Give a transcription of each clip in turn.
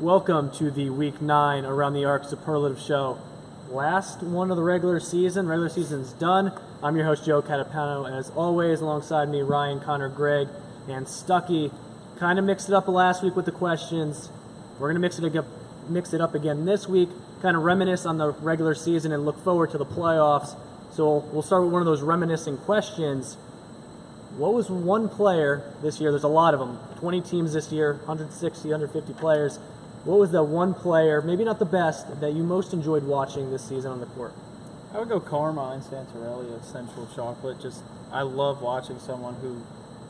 Welcome to the Week 9 Around the Arc Superlative Show. Last one of the regular season. Regular season's done. I'm your host, Joe Catapano, as always. Alongside me, Ryan, Connor, Greg, and Stucky. Kind of mixed it up last week with the questions. We're going to mix it up again this week, kind of reminisce on the regular season and look forward to the playoffs. So we'll start with one of those reminiscing questions. What was one player this year? There's a lot of them. 20 teams this year, 160, 150 players. What was the one player, maybe not the best, that you most enjoyed watching this season on the court? I would go Carmine Santarelli of Central Chocolate. I love watching someone who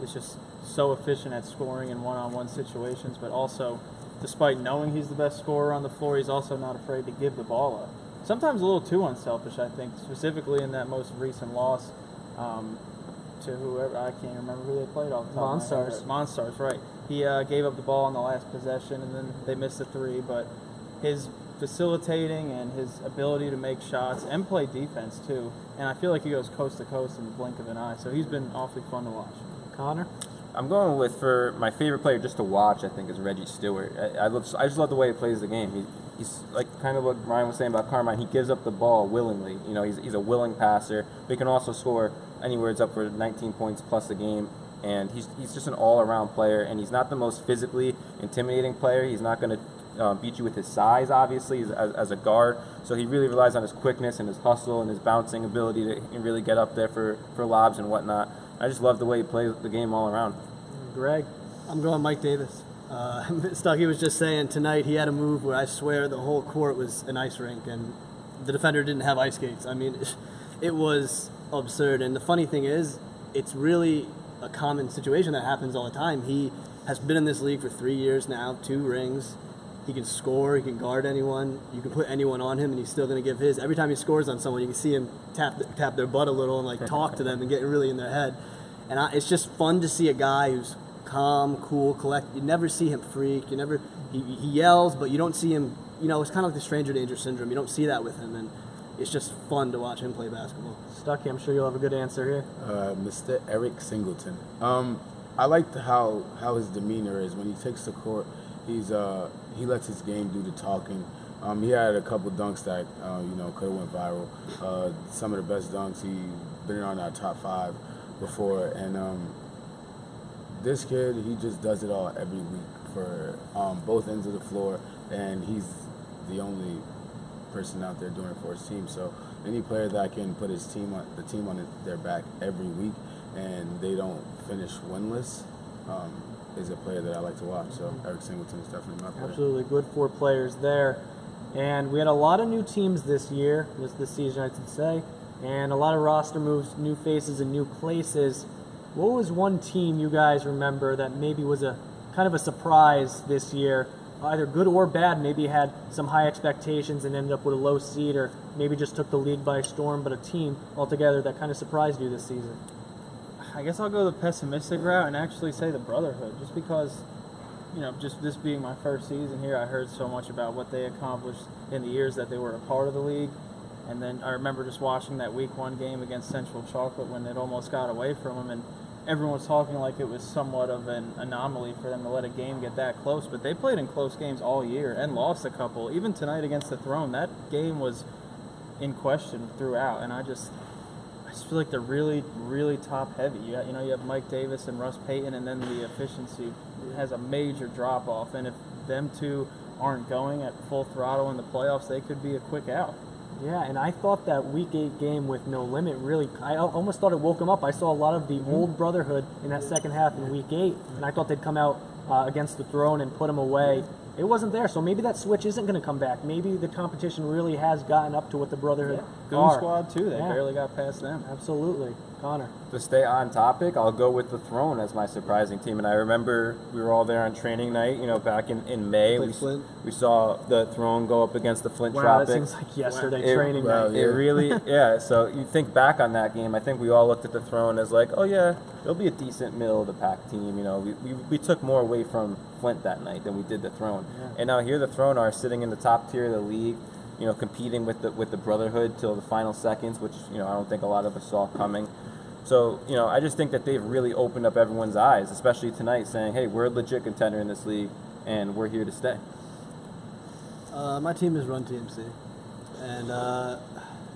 is just so efficient at scoring in one-on-one situations, but also, despite knowing he's the best scorer on the floor, he's also not afraid to give the ball up. Sometimes a little too unselfish, I think, specifically in that most recent loss to whoever, I can't remember who they played off the top of my head. Monstars, right. He gave up the ball on the last possession, and then they missed a three, but his facilitating and his ability to make shots and play defense, too, and I feel like he goes coast to coast in the blink of an eye, so he's been awfully fun to watch. Connor? I'm going with, for my favorite player just to watch, I think, is Reggie Stewart. I just love the way he plays the game. He's like kind of what Ryan was saying about Carmine. He gives up the ball willingly. You know, he's a willing passer, but he can also score anywhere it's up for 19 points plus a game. And he's just an all-around player, and he's not the most physically intimidating player. He's not going to beat you with his size, obviously, as a guard. So he really relies on his quickness and his hustle and his bouncing ability to really get up there for lobs and whatnot. I just love the way he plays the game all around. Greg? I'm going Mike Davis. Stucky was just saying tonight he had a move where I swear the whole court was an ice rink, and the defender didn't have ice skates. I mean, it was absurd. And the funny thing is, it's really a common situation that happens all the time. He has been in this league for 3 years now, 2 rings. He can score, he can guard anyone. You can put anyone on him, and he's still going to give his. Every time he scores on someone, you can see him tap their butt a little and like talk to them and get really in their head. And it's just fun to see a guy who's calm, cool, collect. You never see him freak. He yells, but you don't see him. You know, it's kind of like the stranger danger syndrome. You don't see that with him, and it's just fun to watch him play basketball. Stucky, I'm sure you'll have a good answer here. Mr. Eric Singleton. I liked how his demeanor is when he takes the court. He lets his game do the talking. He had a couple dunks that could have went viral. Some of the best dunks. He's been on our top 5 before, and this kid, he just does it all every week for both ends of the floor, and he's the only person out there doing it for his team. So any player that can put the team on their back every week and they don't finish winless is a player that I like to watch. So Eric Singleton is definitely my player. Absolutely, good 4 players there. And we had a lot of new teams this season, I should say, and a lot of roster moves, new faces, and new places. What was one team you guys remember that maybe was a kind of a surprise this year, either good or bad? Maybe had some high expectations and ended up with a low seed, or maybe just took the league by storm, but a team altogether that kind of surprised you this season? I guess I'll go the pessimistic route and actually say the Brotherhood, just because, just this being my first season here, I heard so much about what they accomplished in the years that they were a part of the league. And then I remember just watching that Week 1 game against Central Chocolate when it almost got away from them, and everyone was talking like it was somewhat of an anomaly for them to let a game get that close. But they played in close games all year and lost a couple. Even tonight against the Throne, that game was in question throughout, and I just feel like they're really, really top heavy. You have Mike Davis and Russ Payton, and then the efficiency has a major drop off. And if them two aren't going at full throttle in the playoffs, they could be a quick out. Yeah, and I thought that Week 8 game with No Limit really, I almost thought it woke them up. I saw a lot of the old Brotherhood in that second half in Week 8, and I thought they'd come out against the Throne and put them away. It wasn't there, so maybe that switch isn't going to come back. Maybe the competition really has gotten up to what the Brotherhood Goon Squad, too. They barely got past them. Absolutely. Connor? To stay on topic, I'll go with the Throne as my surprising team. And I remember we were all there on training night, back in May. We saw the Throne go up against the Flint Tropics. That seems like yesterday training night. It really, so you think back on that game, I think we all looked at the Throne as like, oh yeah, it'll be a decent middle of the pack team. We took more away from Flint that night than we did the Throne. Yeah. And now here the Throne are sitting in the top tier of the league, competing with the Brotherhood till the final seconds, which, I don't think a lot of us saw coming. So, I just think that they've really opened up everyone's eyes, especially tonight, saying, hey, we're a legit contender in this league, and we're here to stay. My team is Run TMC, and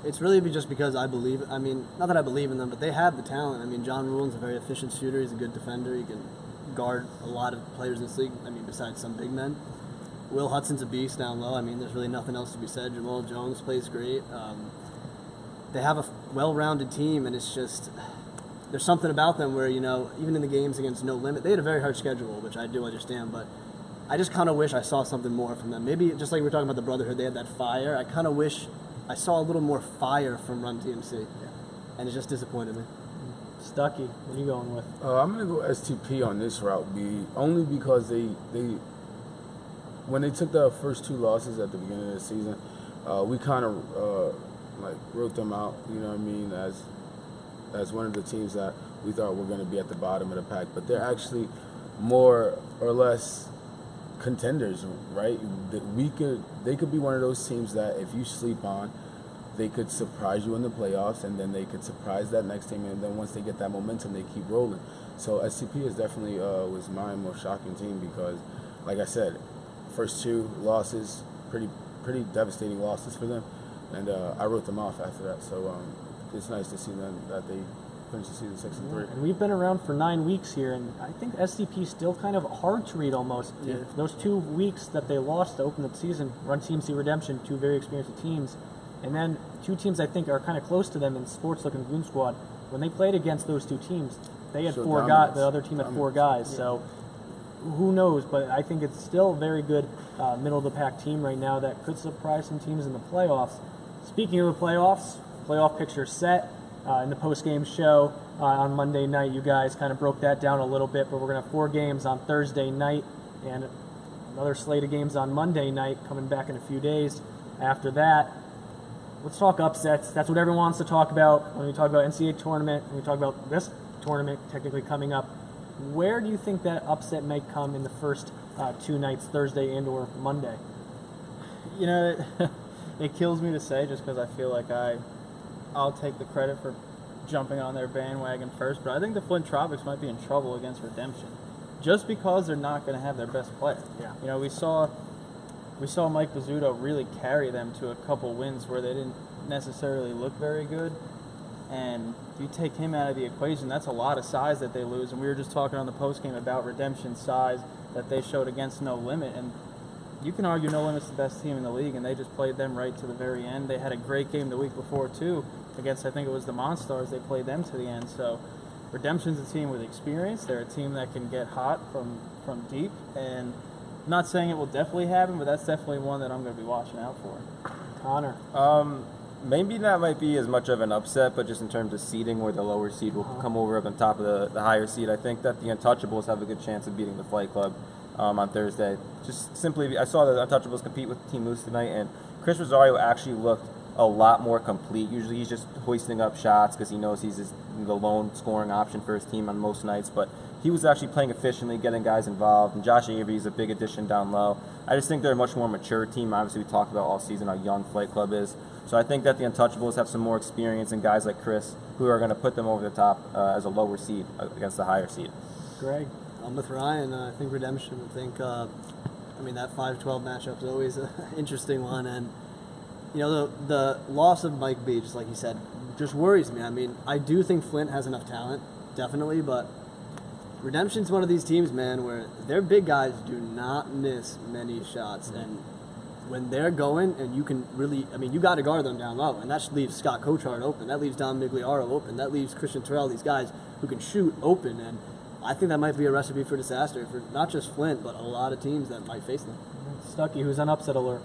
it's really just because I believe. I mean, not that I believe in them, but they have the talent. I mean, John Rulin's a very efficient shooter. He's a good defender. He can guard a lot of players in this league. I mean, besides some big men. Will Hudson's a beast down low. I mean, there's really nothing else to be said. Jamal Jones plays great. They have a well-rounded team, and it's just there's something about them where, even in the games against No Limit, they had a very hard schedule, which I do understand, but I just kind of wish I saw something more from them. Maybe just like we were talking about the Brotherhood, they had that fire. I kind of wish I saw a little more fire from Run TMC, and it just disappointed me. Stucky, what are you going with? I'm going to go STP on this route, only because they when they took the first 2 losses at the beginning of the season, we kind of wrote them out, you know what I mean, as one of the teams that we thought were going to be at the bottom of the pack, but they're actually more or less contenders, right? They could be one of those teams that if you sleep on, they could surprise you in the playoffs, and then they could surprise that next team, and then once they get that momentum, they keep rolling. So SCP is definitely was my most shocking team because, like I said, first 2 losses, pretty devastating losses for them, and I wrote them off after that. So it's nice to see them that they finished the season 6-3. And we've been around for 9 weeks here, and I think SDP is still kind of hard to read almost. Yeah. Those 2 weeks that they lost to open the season, Run TMC Redemption, 2 very experienced teams, and then 2 teams I think are kind of close to them in Sportslook and Goon Squad. When they played against those 2 teams, they had So 4 guys. The other team had 4 guys. So who knows? But I think it's still a very good middle of the pack team right now that could surprise some teams in the playoffs. Speaking of the playoffs, playoff picture set in the post-game show on Monday night. You guys kind of broke that down a little bit, but we're going to have 4 games on Thursday night and another slate of games on Monday night coming back in a few days. After that, let's talk upsets. That's what everyone wants to talk about when we talk about NCAA tournament, when we talk about this tournament technically coming up. Where do you think that upset may come in the first 2 nights, Thursday and or Monday? It kills me to say just because I feel like I'll take the credit for jumping on their bandwagon first, but I think the Flint Tropics might be in trouble against Redemption just because they're not going to have their best player. Yeah. We saw Mike Bizzuto really carry them to a couple wins where they didn't necessarily look very good, and if you take him out of the equation, that's a lot of size that they lose. And we were just talking on the postgame about Redemption's size that they showed against No Limit, and you can argue No Limit's the best team in the league, and they just played them right to the very end. They had a great game the week before, too, against, I think it was the Monstars. They played them to the end. So Redemption's a team with experience. They're a team that can get hot from deep, and I'm not saying it will definitely happen, but that's definitely one that I'm going to be watching out for. Connor. Maybe that might be as much of an upset, but just in terms of seeding, where the lower seed will come over up on top of the higher seed, I think that the Untouchables have a good chance of beating the Flight Club on Thursday. Just simply, I saw the Untouchables compete with Team Moose tonight, and Chris Rosario actually looked a lot more complete. Usually he's just hoisting up shots because he knows he's the lone scoring option for his team on most nights, but he was actually playing efficiently, getting guys involved, and Josh Avery is a big addition down low. I just think they're a much more mature team. Obviously, we talked about all season how young Flight Club is. So I think that the Untouchables have some more experience and guys like Chris who are going to put them over the top as a lower seed against the higher seed. Greg. I'm with Ryan. I think Redemption. I think, that 5-12 matchup is always an interesting one. And, the loss of Mike B, just like you said, just worries me. I mean, I do think Flint has enough talent, definitely, but Redemption's one of these teams, man, where their big guys do not miss many shots. And when they're going, and you can really, you got to guard them down low, and that leaves Scott Cochard open. That leaves Don Migliaro open. That leaves Christian Terrell, these guys who can shoot open. And I think that might be a recipe for disaster for not just Flint, but a lot of teams that might face them. Stucky, who's on upset alert?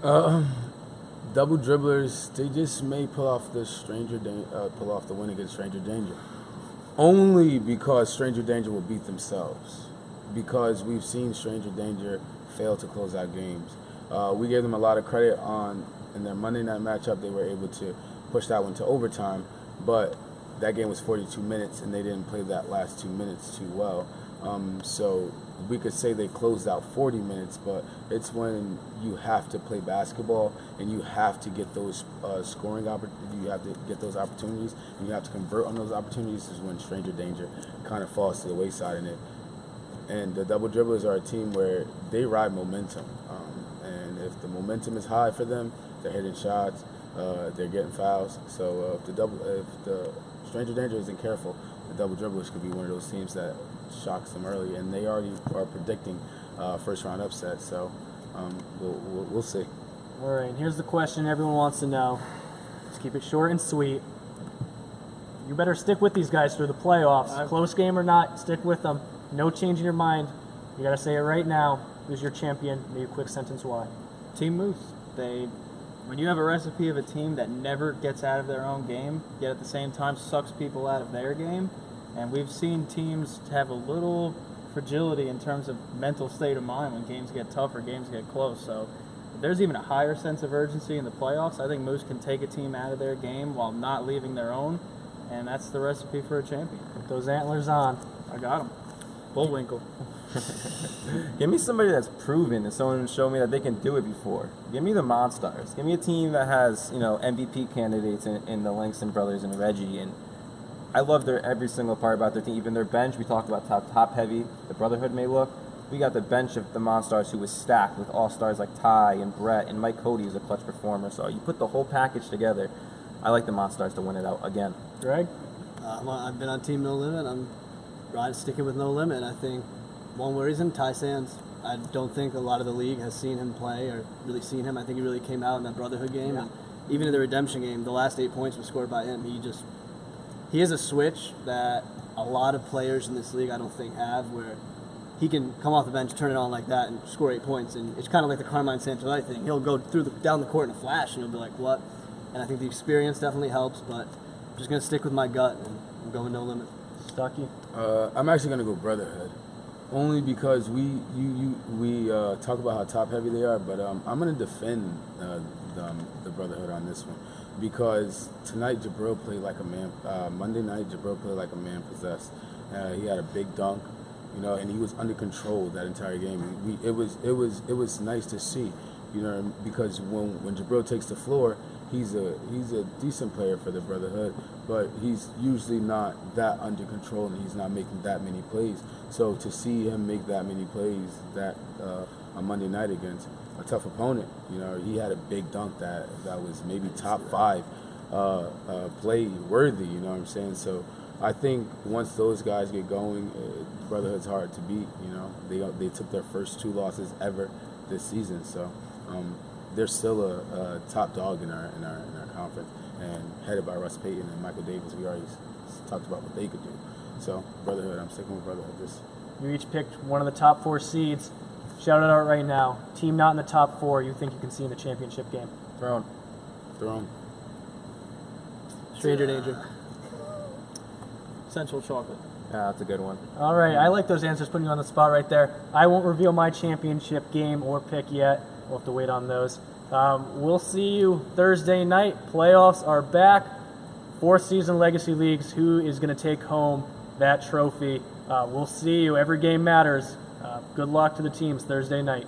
Double dribblers, they just may pull off the win against Stranger Danger. Only because Stranger Danger will beat themselves. Because we've seen Stranger Danger fail to close out games. We gave them a lot of credit in their Monday night matchup. They were able to push that one to overtime, but that game was 42 minutes, and they didn't play that last 2 minutes too well. So we could say they closed out 40 minutes, but it's when you have to play basketball and you have to get those scoring opportunities, you have to get those opportunities, and you have to convert on those opportunities is when Stranger Danger kind of falls to the wayside. And And the double dribblers are a team where they ride momentum. And if the momentum is high for them, they're hitting shots, they're getting fouls. So if the stranger danger isn't careful, the double dribblers could be one of those teams that shocks them early. And they already are predicting first round upset. So we'll see. All right, and here's the question everyone wants to know. Let's keep it short and sweet. You better stick with these guys through the playoffs. Close game or not, stick with them. No change in your mind. You got to say it right now. Who's your champion? Maybe a quick sentence why. Team Moose. When you have a recipe of a team that never gets out of their own game, yet at the same time sucks people out of their game, and we've seen teams have a little fragility in terms of mental state of mind when games get tough or games get close. So if there's even a higher sense of urgency in the playoffs, I think Moose can take a team out of their game while not leaving their own, and that's the recipe for a champion. Put those antlers on. I got them. Bullwinkle. Give me somebody that's proven and someone show me that they can do it before. Give me the Monstars. Give me a team that has, MVP candidates in the Langston brothers and Reggie. And I love every single part about their team. Even their bench, we talked about top heavy, the Brotherhood may look. We got the bench of the Monstars who was stacked with all-stars like Ty and Brett, and Mike Cody is a clutch performer. So you put the whole package together. I like the Monstars to win it out again. Greg? I've been on Team No Limit. I'm sticking with No Limit. I think one worries him, Ty Sands. I don't think a lot of the league has seen him play or really seen him. I think he really came out in that Brotherhood game. Yeah. And even in the Redemption game, the last 8 points were scored by him. He is a switch that a lot of players in this league I don't think have, where he can come off the bench, turn it on like that, and score 8 points. And it's kind of like the Carmine Santorelli thing. He'll go down the court in a flash, and you'll be like, what? And I think the experience definitely helps, but I'm just going to stick with my gut, and I'm going No Limit. Stucky? I'm actually going to go Brotherhood. Only because we talk about how top heavy they are, but I'm going to defend the Brotherhood on this one, because tonight Jabril played like a man. Monday night Jabril played like a man possessed. He had a big dunk, and he was under control that entire game. It was nice to see, because when Jabril takes the floor, he's a decent player for the Brotherhood, but he's usually not that under control, and he's not making that many plays. So to see him make that many plays on Monday night against a tough opponent, he had a big dunk that was maybe top 5 play worthy. You know what I'm saying? So I think once those guys get going, Brotherhood's hard to beat. They took their first 2 losses ever this season, so. They're still a top dog in our conference, and headed by Russ Payton and Michael Davis. We already talked about what they could do. So Brotherhood, I'm sticking with Brotherhood. You each picked one of the top 4 seeds. Shout it out right now. Team not in the top 4 you think you can see in the championship game? Throne. Stranger danger. Central Chocolate. Yeah, that's a good one. All right, I like those answers, putting you on the spot right there. I won't reveal my championship game or pick yet. We'll have to wait on those. We'll see you Thursday night. Playoffs are back. 4th season Legacy Leagues. Who is going to take home that trophy? We'll see you. Every game matters. Good luck to the teams Thursday night.